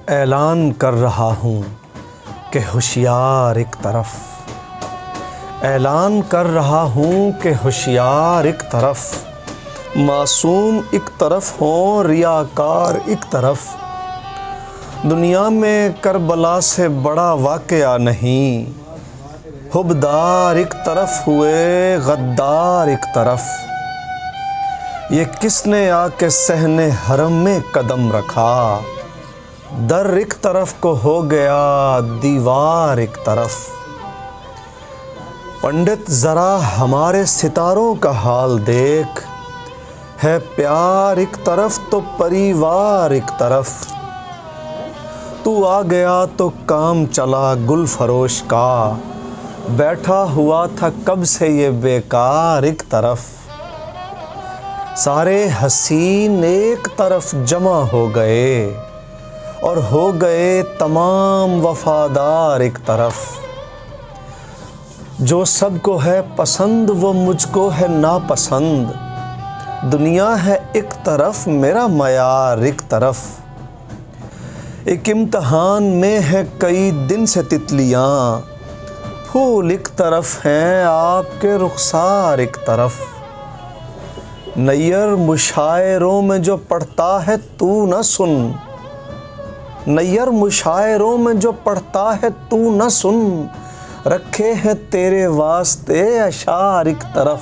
ऐलान कर रहा हूँ कि होशियार एक तरफ, ऐलान कर रहा हूँ कि होशियार एक तरफ, मासूम एक तरफ हों रियाकार एक तरफ। दुनिया में करबला से बड़ा वाक़या नहीं, हुबदार एक तरफ हुए गद्दार एक तरफ। ये किसने आके सहने हरम में कदम रखा, दर एक तरफ को हो गया दीवार एक तरफ। पंडित ज़रा हमारे सितारों का हाल देख, है प्यार एक तरफ तो परिवार एक तरफ। तू आ गया तो काम चला गुल फरोश का, बैठा हुआ था कब से ये बेकार एक तरफ। सारे हसीन एक तरफ जमा हो गए और हो गए तमाम वफ़ादार एक तरफ। जो सबको है पसंद वो मुझको है नापसंद, दुनिया है एक तरफ मेरा मयार एक तरफ। एक इम्तहान में है कई दिन से तितलियाँ, फूल एक तरफ हैं आपके रुखसार एक तरफ। नैयर मुशायरों में जो पढ़ता है तू न सुन, नैयर मुशायरों में जो पढ़ता है तू न सुन, रखे हैं तेरे वास्ते अशार एक तरफ।